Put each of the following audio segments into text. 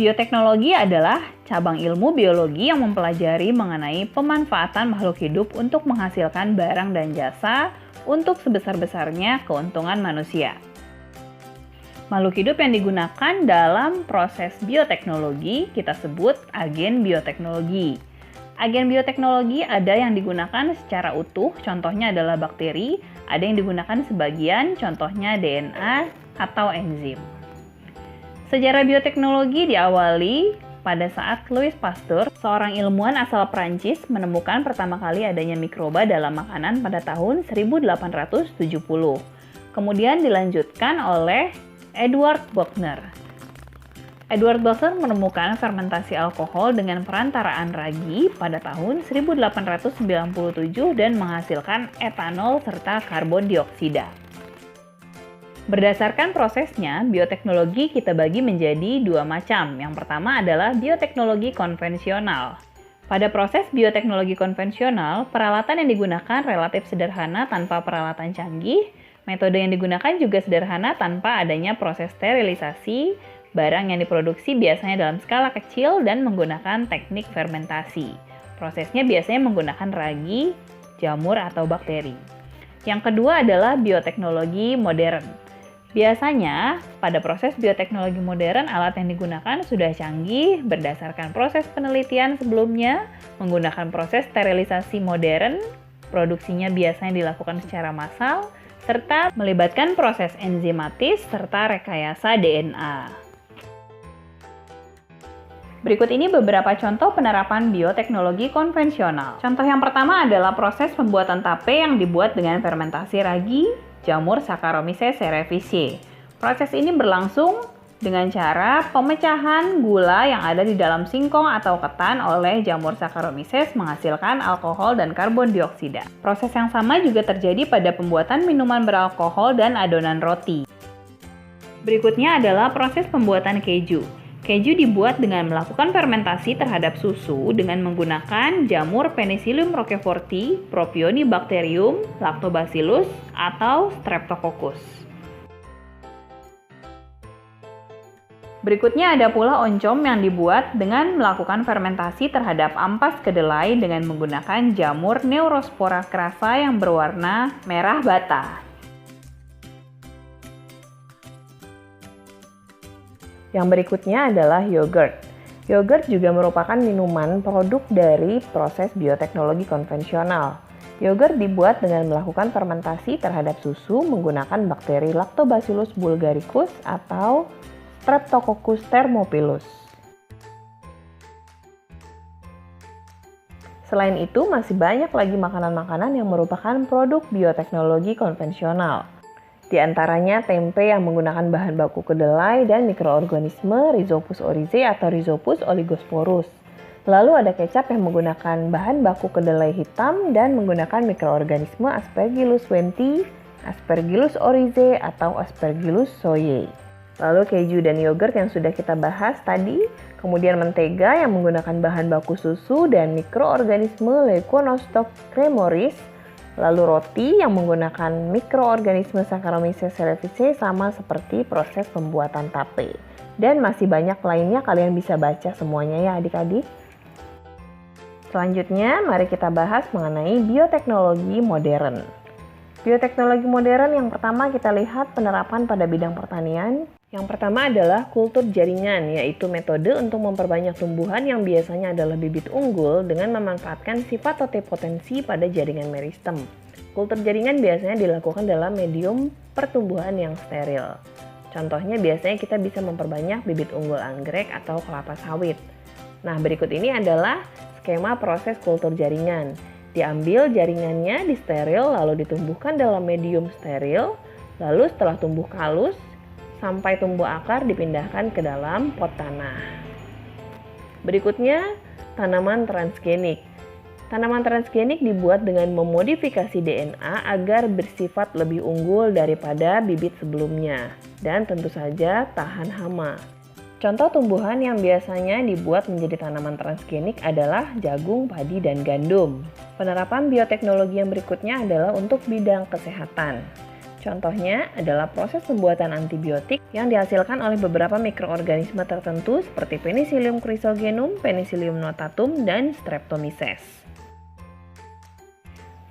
Bioteknologi adalah cabang ilmu biologi yang mempelajari mengenai pemanfaatan makhluk hidup untuk menghasilkan barang dan jasa untuk sebesar-besarnya keuntungan manusia. Makhluk hidup yang digunakan dalam proses bioteknologi kita sebut agen bioteknologi. Agen bioteknologi ada yang digunakan secara utuh, contohnya adalah bakteri, ada yang digunakan sebagian, contohnya DNA atau enzim. Sejarah bioteknologi diawali pada saat Louis Pasteur, seorang ilmuwan asal Prancis, menemukan pertama kali adanya mikroba dalam makanan pada tahun 1870. Kemudian dilanjutkan oleh Edward Buchner. Edward Buchner menemukan fermentasi alkohol dengan perantaraan ragi pada tahun 1897 dan menghasilkan etanol serta karbon dioksida. Berdasarkan prosesnya, bioteknologi kita bagi menjadi dua macam. Yang pertama adalah bioteknologi konvensional. Pada proses bioteknologi konvensional, peralatan yang digunakan relatif sederhana tanpa peralatan canggih. Metode yang digunakan juga sederhana tanpa adanya proses sterilisasi. Barang yang diproduksi biasanya dalam skala kecil dan menggunakan teknik fermentasi. Prosesnya biasanya menggunakan ragi, jamur, atau bakteri. Yang kedua adalah bioteknologi modern. Biasanya, pada proses bioteknologi modern, alat yang digunakan sudah canggih berdasarkan proses penelitian sebelumnya, menggunakan proses sterilisasi modern, produksinya biasanya dilakukan secara massal, serta melibatkan proses enzimatis serta rekayasa DNA. Berikut ini beberapa contoh penerapan bioteknologi konvensional. Contoh yang pertama adalah proses pembuatan tape yang dibuat dengan fermentasi ragi, jamur Saccharomyces cerevisiae. Proses ini berlangsung dengan cara pemecahan gula yang ada di dalam singkong atau ketan oleh jamur Saccharomyces menghasilkan alkohol dan karbon dioksida. Proses yang sama juga terjadi pada pembuatan minuman beralkohol dan adonan roti. Berikutnya adalah proses pembuatan keju. Keju dibuat dengan melakukan fermentasi terhadap susu dengan menggunakan jamur Penicillium roqueforti, Propionibacterium, Lactobacillus, atau Streptococcus. Berikutnya ada pula oncom yang dibuat dengan melakukan fermentasi terhadap ampas kedelai dengan menggunakan jamur Neurospora crassa yang berwarna merah bata. Yang berikutnya adalah yogurt. Yogurt juga merupakan minuman produk dari proses bioteknologi konvensional. Yogurt dibuat dengan melakukan fermentasi terhadap susu menggunakan bakteri Lactobacillus bulgaricus atau Streptococcus thermophilus. Selain itu, masih banyak lagi makanan-makanan yang merupakan produk bioteknologi konvensional. Di antaranya tempe yang menggunakan bahan baku kedelai dan mikroorganisme Rhizopus oryzae atau Rhizopus oligosporus. Lalu ada kecap yang menggunakan bahan baku kedelai hitam dan menggunakan mikroorganisme Aspergillus wenti, Aspergillus oryzae atau Aspergillus soyae. Lalu keju dan yogurt yang sudah kita bahas tadi, kemudian mentega yang menggunakan bahan baku susu dan mikroorganisme Leuconostoc cremoris. Lalu roti yang menggunakan mikroorganisme Saccharomyces cerevisiae sama seperti proses pembuatan tape. Dan masih banyak lainnya, kalian bisa baca semuanya ya adik-adik. Selanjutnya, mari kita bahas mengenai bioteknologi modern. Bioteknologi modern yang pertama kita lihat penerapan pada bidang pertanian. Yang pertama adalah kultur jaringan, yaitu metode untuk memperbanyak tumbuhan yang biasanya adalah bibit unggul dengan memanfaatkan sifat totipotensi pada jaringan meristem. Kultur jaringan biasanya dilakukan dalam medium pertumbuhan yang steril. Contohnya biasanya kita bisa memperbanyak bibit unggul anggrek atau kelapa sawit. Nah, berikut ini adalah skema proses kultur jaringan. Diambil jaringannya, disteril, lalu ditumbuhkan dalam medium steril, lalu setelah tumbuh halus, sampai tumbuh akar dipindahkan ke dalam pot tanah. Berikutnya, tanaman transgenik. Tanaman transgenik dibuat dengan memodifikasi DNA agar bersifat lebih unggul daripada bibit sebelumnya dan tentu saja tahan hama. Contoh tumbuhan yang biasanya dibuat menjadi tanaman transgenik adalah jagung, padi, dan gandum. Penerapan bioteknologi yang berikutnya adalah untuk bidang kesehatan. Contohnya adalah proses pembuatan antibiotik yang dihasilkan oleh beberapa mikroorganisme tertentu seperti Penicillium chrysogenum, Penicillium notatum, dan Streptomyces.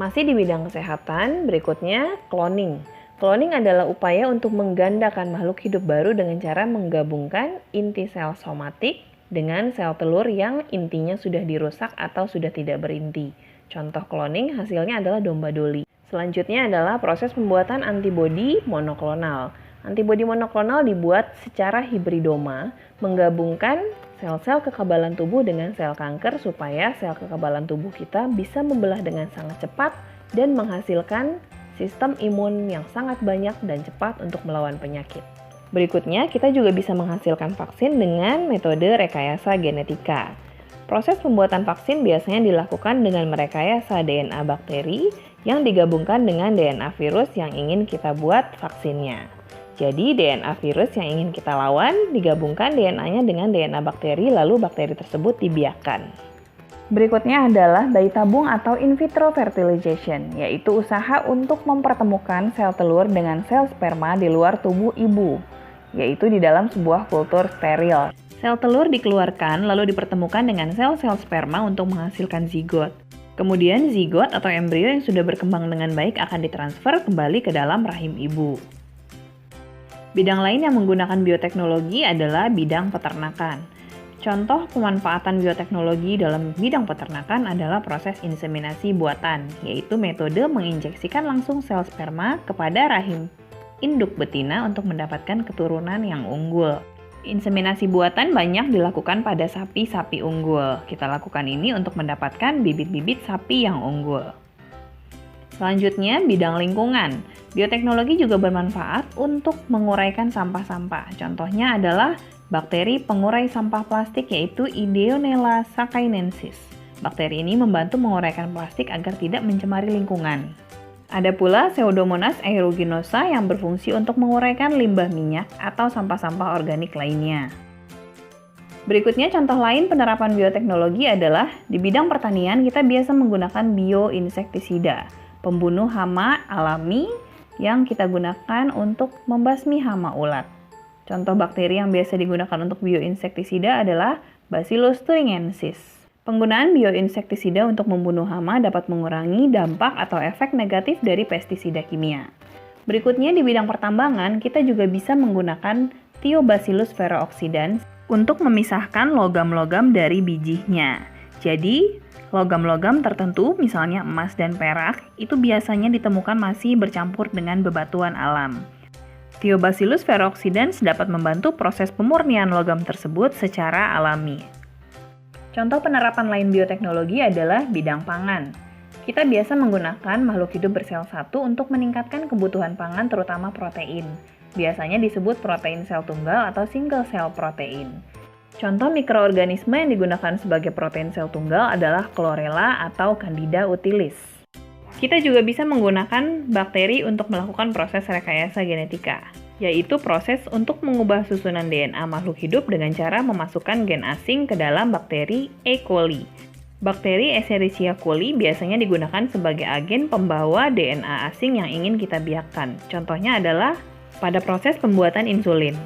Masih di bidang kesehatan, berikutnya cloning. Cloning adalah upaya untuk menggandakan makhluk hidup baru dengan cara menggabungkan inti sel somatik dengan sel telur yang intinya sudah dirusak atau sudah tidak berinti. Contoh cloning hasilnya adalah domba doli. Selanjutnya adalah proses pembuatan antibodi monoklonal. Antibodi monoklonal dibuat secara hibridoma, menggabungkan sel-sel kekebalan tubuh dengan sel kanker supaya sel kekebalan tubuh kita bisa membelah dengan sangat cepat dan menghasilkan sistem imun yang sangat banyak dan cepat untuk melawan penyakit. Berikutnya, kita juga bisa menghasilkan vaksin dengan metode rekayasa genetika. Proses pembuatan vaksin biasanya dilakukan dengan merekayasa DNA bakteri yang digabungkan dengan DNA virus yang ingin kita buat vaksinnya. Jadi, DNA virus yang ingin kita lawan digabungkan DNA-nya dengan DNA bakteri, lalu bakteri tersebut dibiakkan. Berikutnya adalah bayi tabung atau in vitro fertilization, yaitu usaha untuk mempertemukan sel telur dengan sel sperma di luar tubuh ibu, yaitu di dalam sebuah kultur steril. Sel telur dikeluarkan lalu dipertemukan dengan sel-sel sperma untuk menghasilkan zigot. Kemudian zigot atau embrio yang sudah berkembang dengan baik akan ditransfer kembali ke dalam rahim ibu. Bidang lain yang menggunakan bioteknologi adalah bidang peternakan. Contoh pemanfaatan bioteknologi dalam bidang peternakan adalah proses inseminasi buatan, yaitu metode menginjeksikan langsung sel sperma kepada rahim induk betina untuk mendapatkan keturunan yang unggul. Inseminasi buatan banyak dilakukan pada sapi-sapi unggul. Kita lakukan ini untuk mendapatkan bibit-bibit sapi yang unggul. Selanjutnya, bidang lingkungan. Bioteknologi juga bermanfaat untuk menguraikan sampah-sampah. Contohnya adalah bakteri pengurai sampah plastik yaitu Ideonella sakaiensis. Bakteri ini membantu menguraikan plastik agar tidak mencemari lingkungan. Ada pula Pseudomonas aeruginosa yang berfungsi untuk menguraikan limbah minyak atau sampah-sampah organik lainnya. Berikutnya contoh lain penerapan bioteknologi adalah di bidang pertanian kita biasa menggunakan bioinsektisida, pembunuh hama alami yang kita gunakan untuk membasmi hama ulat. Contoh bakteri yang biasa digunakan untuk bioinsektisida adalah Bacillus thuringiensis. Penggunaan bioinsektisida untuk membunuh hama dapat mengurangi dampak atau efek negatif dari pestisida kimia. Berikutnya di bidang pertambangan, kita juga bisa menggunakan Thiobacillus ferrooxidans untuk memisahkan logam-logam dari bijinya. Jadi, logam-logam tertentu, misalnya emas dan perak, itu biasanya ditemukan masih bercampur dengan bebatuan alam. Thiobacillus ferrooxidans dapat membantu proses pemurnian logam tersebut secara alami. Contoh penerapan lain bioteknologi adalah bidang pangan. Kita biasa menggunakan makhluk hidup bersel satu untuk meningkatkan kebutuhan pangan terutama protein. Biasanya disebut protein sel tunggal atau single cell protein. Contoh mikroorganisme yang digunakan sebagai protein sel tunggal adalah Chlorella atau Candida utilis. Kita juga bisa menggunakan bakteri untuk melakukan proses rekayasa genetika, yaitu proses untuk mengubah susunan DNA makhluk hidup dengan cara memasukkan gen asing ke dalam bakteri E. coli. Bakteri Escherichia coli biasanya digunakan sebagai agen pembawa DNA asing yang ingin kita biakkan. Contohnya adalah pada proses pembuatan insulin.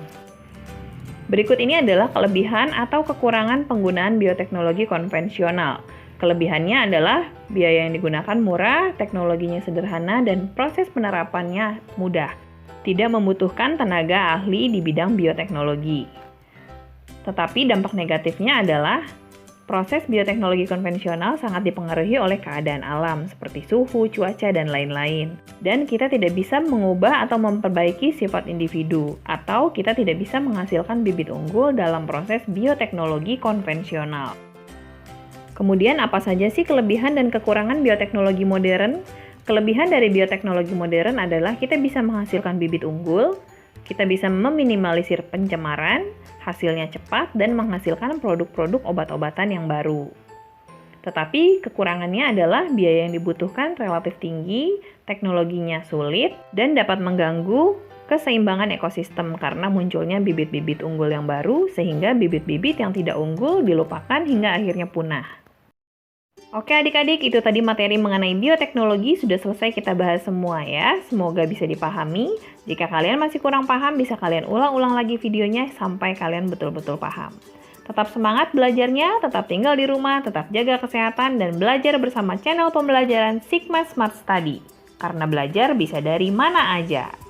Berikut ini adalah kelebihan atau kekurangan penggunaan bioteknologi konvensional. Kelebihannya adalah biaya yang digunakan murah, teknologinya sederhana, dan proses penerapannya mudah. Tidak membutuhkan tenaga ahli di bidang bioteknologi. Tetapi dampak negatifnya adalah proses bioteknologi konvensional sangat dipengaruhi oleh keadaan alam seperti suhu, cuaca, dan lain-lain. Dan kita tidak bisa mengubah atau memperbaiki sifat individu, atau kita tidak bisa menghasilkan bibit unggul dalam proses bioteknologi konvensional. Kemudian apa saja sih kelebihan dan kekurangan bioteknologi modern? Kelebihan dari bioteknologi modern adalah kita bisa menghasilkan bibit unggul, kita bisa meminimalisir pencemaran, hasilnya cepat, dan menghasilkan produk-produk obat-obatan yang baru. Tetapi kekurangannya adalah biaya yang dibutuhkan relatif tinggi, teknologinya sulit, dan dapat mengganggu keseimbangan ekosistem karena munculnya bibit-bibit unggul yang baru sehingga bibit-bibit yang tidak unggul dilupakan hingga akhirnya punah. Oke adik-adik, itu tadi materi mengenai bioteknologi sudah selesai kita bahas semua ya. Semoga bisa dipahami. Jika kalian masih kurang paham, bisa kalian ulang-ulang lagi videonya sampai kalian betul-betul paham. Tetap semangat belajarnya, tetap tinggal di rumah, tetap jaga kesehatan, dan belajar bersama channel pembelajaran Sigma Smart Study. Karena belajar bisa dari mana aja.